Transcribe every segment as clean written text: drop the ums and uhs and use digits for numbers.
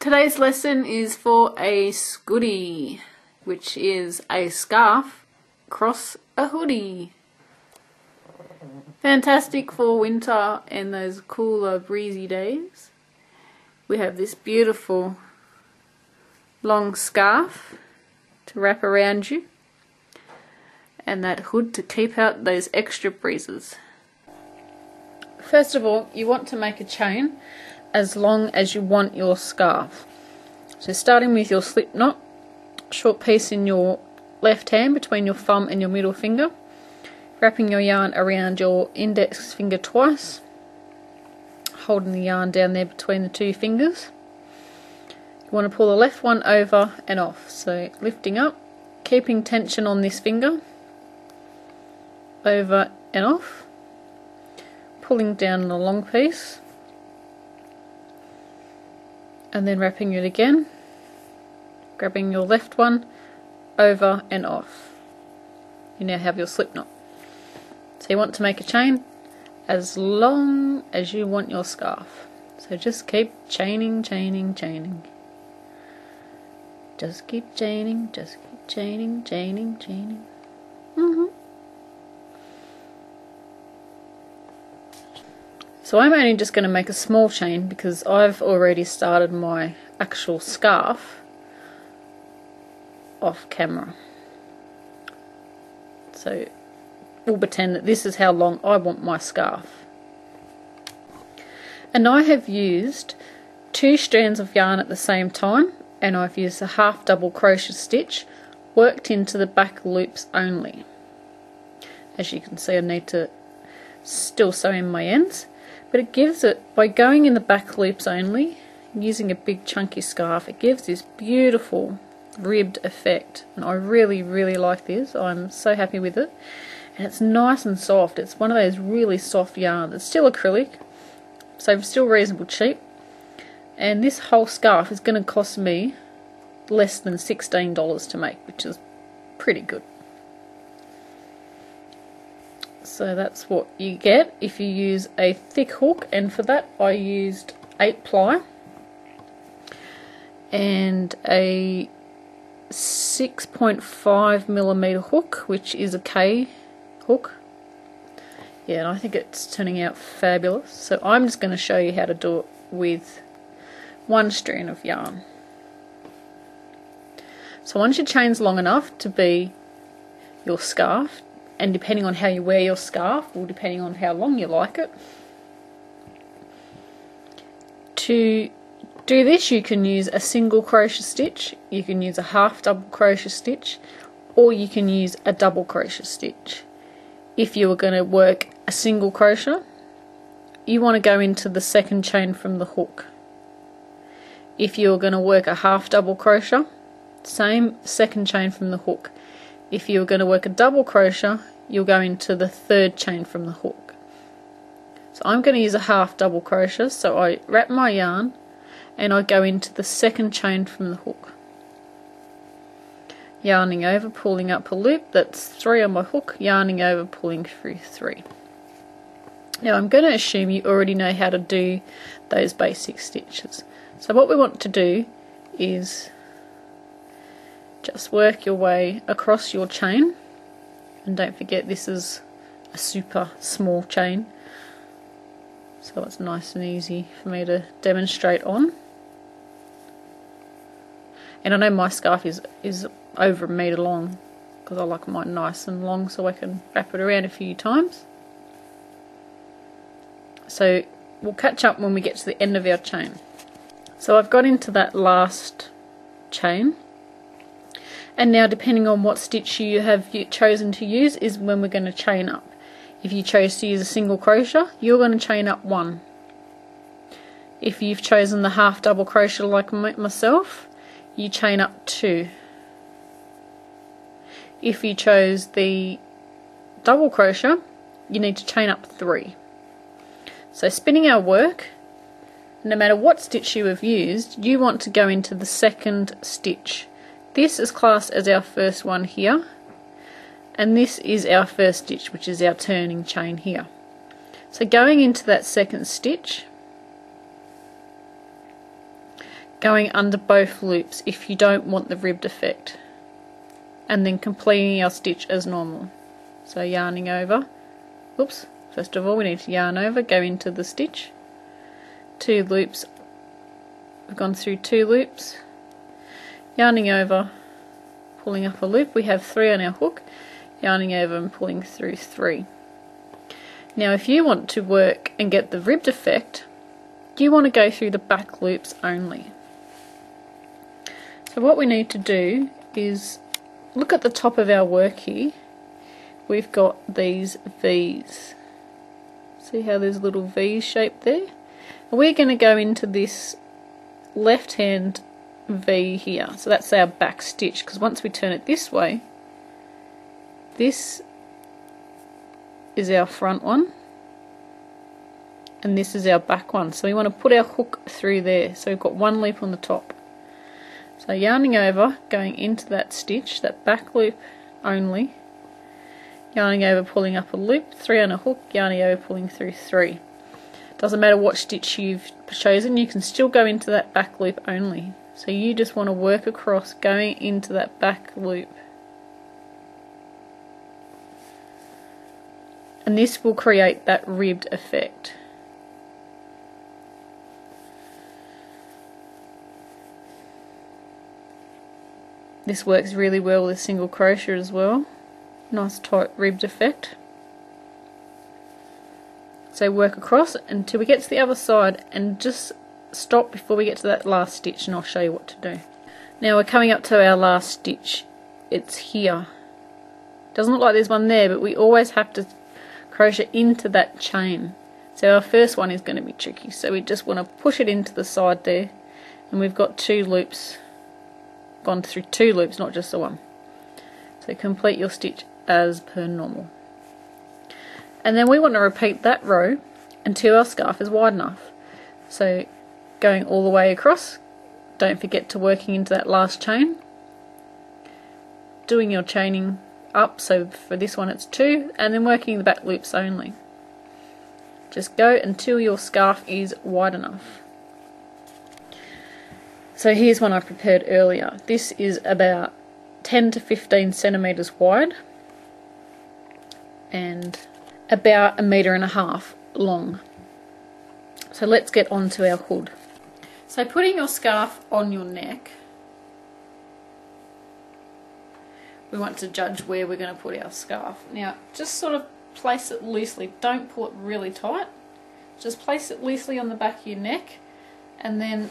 Today's lesson is for a Scoodie, which is a scarf cross a hoodie. Fantastic for winter and those cooler breezy days. We have this beautiful long scarf to wrap around you and that hood to keep out those extra breezes. First of all, you want to make a chain as long as you want your scarf. So starting with your slip knot, short piece in your left hand between your thumb and your middle finger, wrapping your yarn around your index finger twice, holding the yarn down there between the two fingers. You want to pull the left one over and off, so lifting up, keeping tension on this finger, over and off, pulling down the long piece, and then wrapping it again, grabbing your left one, over and off. You now have your slip knot. So you want to make a chain as long as you want your scarf. So just keep chaining, chaining, chaining. Just keep chaining, just keep chaining, chaining, chaining. So I'm only just going to make a small chain because I've already started my actual scarf off camera. So we'll pretend that this is how long I want my scarf. And I have used 2 strands of yarn at the same time, and I've used a half double crochet stitch worked into the back loops only. As you can see, I need to still sew in my ends. But it gives it, by going in the back loops only, using a big chunky scarf, it gives this beautiful ribbed effect. And I really, really like this. I'm so happy with it. And it's nice and soft. It's one of those really soft yarns. It's still acrylic, so still reasonable cheap. And this whole scarf is going to cost me less than $16 to make, which is pretty good. So that's what you get if you use a thick hook, and for that I used 8 ply and a 6.5mm hook, which is a K hook. Yeah, and I think it's turning out fabulous. So I'm just going to show you how to do it with 1 strand of yarn. So once your chain's long enough to be your scarf, and depending on how you wear your scarf, or depending on how long you like it. To do this, you can use a single crochet stitch, you can use a half double crochet stitch, or you can use a double crochet stitch. If you were going to work a single crochet, you want to go into the second chain from the hook. If you're going to work a half double crochet, same second chain from the hook. If you're going to work a double crochet, you'll go into the third chain from the hook. So I'm going to use a half double crochet, so I wrap my yarn and I go into the second chain from the hook. Yarning over, pulling up a loop, that's 3 on my hook, yarning over, pulling through 3. Now I'm going to assume you already know how to do those basic stitches. So what we want to do is just work your way across your chain, and don't forget this is a super small chain, so it's nice and easy for me to demonstrate on. And I know my scarf is over 1 metre long because I like mine nice and long so I can wrap it around a few times. So we'll catch up when we get to the end of our chain. So I've got into that last chain. And now, depending on what stitch you have chosen to use, is when we're going to chain up. If you chose to use a single crochet, you're going to chain up 1. If you've chosen the half double crochet like myself, you chain up 2. If you chose the double crochet, you need to chain up 3. So spinning our work, no matter what stitch you have used, you want to go into the second stitch. This is classed as our first one here, and this is our first stitch, which is our turning chain here. So going into that second stitch, going under both loops if you don't want the ribbed effect, and then completing our stitch as normal. So yarning over, oops, first of all we need to yarn over, go into the stitch, 2 loops, we've gone through 2 loops, yarning over, pulling up a loop, we have 3 on our hook, yarning over and pulling through 3. Now if you want to work and get the ribbed effect, you want to go through the back loops only. So what we need to do is look at the top of our work here. We've got these V's. See how there's a little V shape there? And we're going to go into this left hand V here. So that's our back stitch, because once we turn it this way, this is our front one and this is our back one. So we want to put our hook through there. So we've got 1 loop on the top. So yarning over, going into that stitch, that back loop only, yarning over, pulling up a loop, 3 on a hook, yarning over, pulling through 3. Doesn't matter what stitch you've chosen, you can still go into that back loop only. So you just want to work across, going into that back loop. And this will create that ribbed effect. This works really well with single crochet as well. Nice tight ribbed effect. So work across until we get to the other side and just stop before we get to that last stitch, and I'll show you what to do. Now we're coming up to our last stitch. It's here. Doesn't look like there's one there, but we always have to crochet into that chain. So our first one is going to be tricky, so we just want to push it into the side there, and we've got 2 loops, gone through 2 loops, not just the one. So complete your stitch as per normal. And then we want to repeat that row until our scarf is wide enough. So going all the way across, don't forget to working into that last chain, doing your chaining up, so for this one it's 2, and then working the back loops only. Just go until your scarf is wide enough. So here's one I prepared earlier. This is about 10 to 15 centimeters wide and about 1.5 meters long. So let's get on to our hood. So putting your scarf on your neck, we want to judge where we're going to put our scarf. Now just sort of place it loosely, don't pull it really tight, just place it loosely on the back of your neck, and then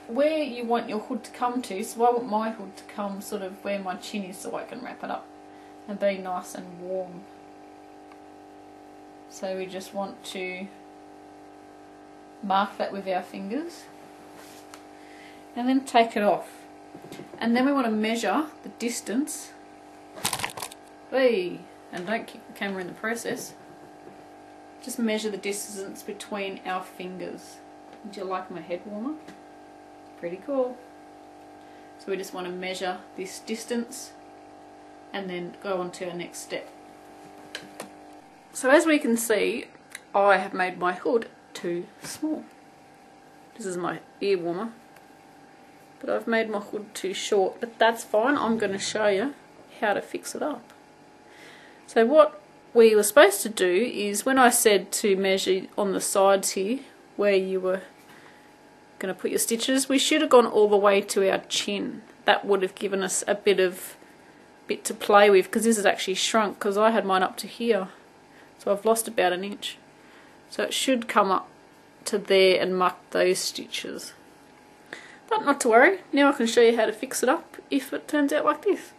where you want your hood to come to, so I want my hood to come sort of where my chin is so I can wrap it up and be nice and warm. So we just want to mark that with our fingers and then take it off. And then we want to measure the distance. And don't kick the camera in the process. Just measure the distance between our fingers. Do you like my head warmer? Pretty cool. So we just want to measure this distance and then go on to our next step. So as we can see, I have made my hood too small. This is my ear warmer, but I've made my hood too short, but that's fine. I'm going to show you how to fix it up. So what we were supposed to do is, when I said to measure on the sides here where you were going to put your stitches, we should have gone all the way to our chin. That would have given us a bit to play with, because this is actually shrunk, because I had mine up to here, so I've lost about 1 inch. So it should come up to there and mark those stitches. But not to worry, now I can show you how to fix it up if it turns out like this.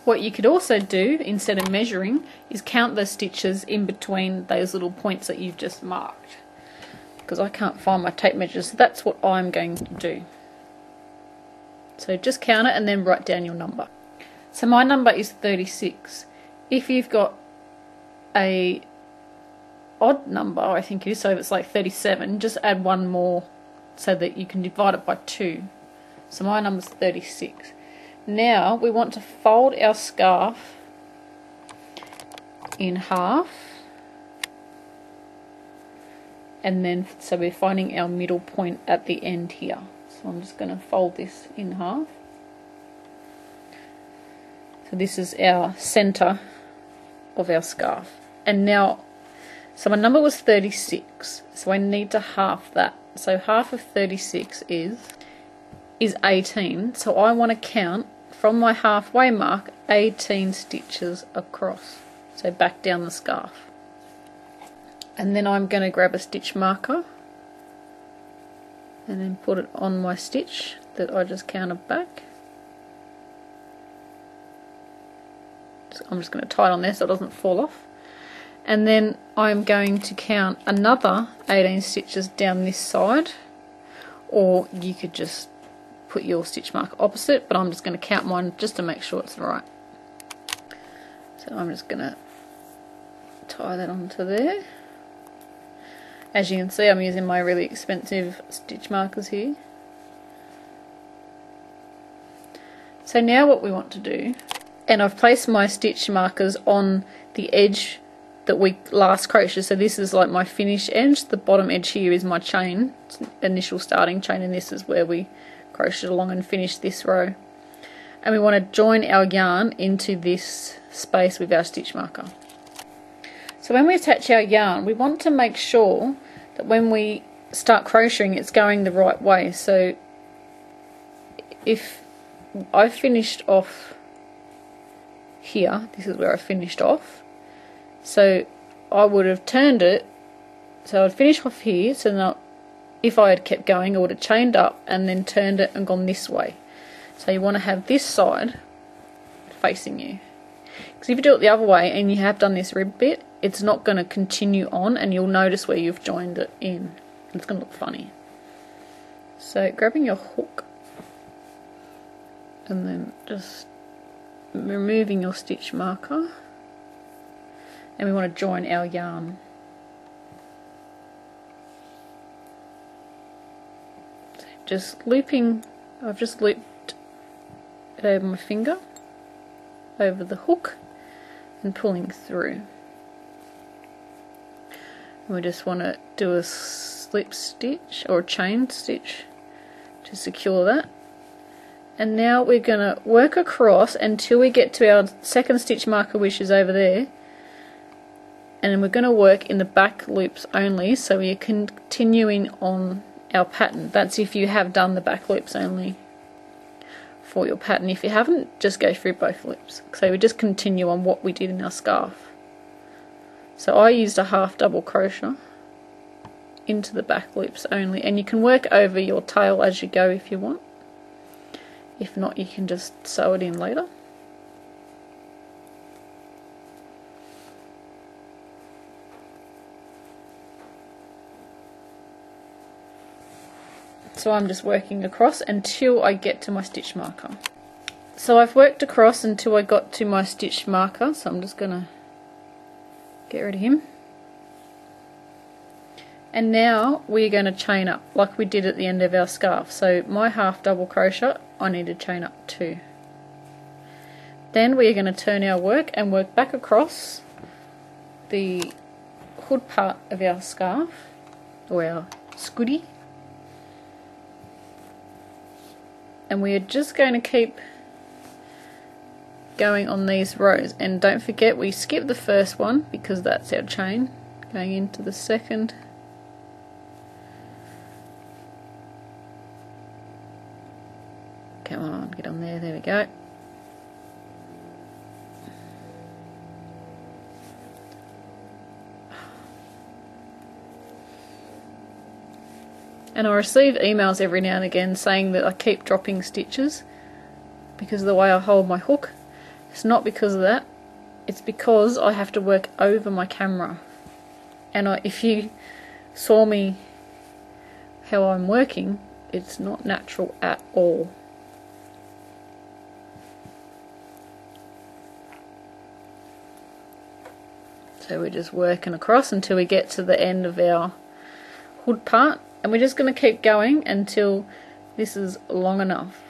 What you could also do, instead of measuring, is count those stitches in between those little points that you've just marked. Because I can't find my tape measures, so that's what I'm going to do. So just count it and then write down your number. So my number is 36. If you've got a odd number, I think it is, so if it's like 37, just add 1 more so that you can divide it by 2. So my number's 36. Now we want to fold our scarf in half and then so we're finding our middle point at the end here. So I'm just going to fold this in half. So this is our center of our scarf. And now, so my number was 36, so I need to half that. So half of 36 is 18. So I want to count from my halfway mark 18 stitches across. So back down the scarf. And then I'm going to grab a stitch marker and then put it on my stitch that I just counted back. I'm just going to tie it on there so it doesn't fall off. And then I'm going to count another 18 stitches down this side, or you could just put your stitch mark opposite, but I'm just going to count mine just to make sure it's right. So I'm just going to tie that onto there. As you can see, I'm using my really expensive stitch markers here. So now what we want to do, and I've placed my stitch markers on the edge that we last crocheted. So this is like my finish edge. The bottom edge here is my chain, initial starting chain, and this is where we crocheted along and finished this row. And we want to join our yarn into this space with our stitch marker. So when we attach our yarn, we want to make sure that when we start crocheting it's going the right way. So if I finished off here, this is where I finished off, so I would have turned it, so I'd finish off here, so now if I had kept going I would have chained up and then turned it and gone this way. So you want to have this side facing you, because if you do it the other way and you have done this rib bit, it's not going to continue on and you'll notice where you've joined it in. It's going to look funny. So grabbing your hook and then just removing your stitch marker, and we want to join our yarn. So just looping, I've just looped it over my finger, over the hook, and pulling through. And we just want to do a slip stitch or a chain stitch to secure that. And now we're going to work across until we get to our second stitch marker, which is over there. And then we're going to work in the back loops only, so we're continuing on our pattern. That's if you have done the back loops only for your pattern. If you haven't, just go through both loops. So we just continue on what we did in our scarf. So I used a half double crochet into the back loops only, and you can work over your tail as you go if you want. If not, you can just sew it in later. So I'm just working across until I get to my stitch marker. So I've worked across until I got to my stitch marker, so I'm just going to get rid of him. And now we're going to chain up like we did at the end of our scarf. So my half double crochet, I need to chain up 2. Then we're going to turn our work and work back across the hood part of our scarf, or our Scoodie. And we are just going to keep going on these rows, and don't forget we skip the first one because that's our chain, going into the second, come on, get on there, there we go. And I receive emails every now and again saying that I keep dropping stitches because of the way I hold my hook. It's not because of that, it's because I have to work over my camera. And if you saw me how I'm working, it's not natural at all. So we're just working across until we get to the end of our hood part. And we're just going to keep going until this is long enough.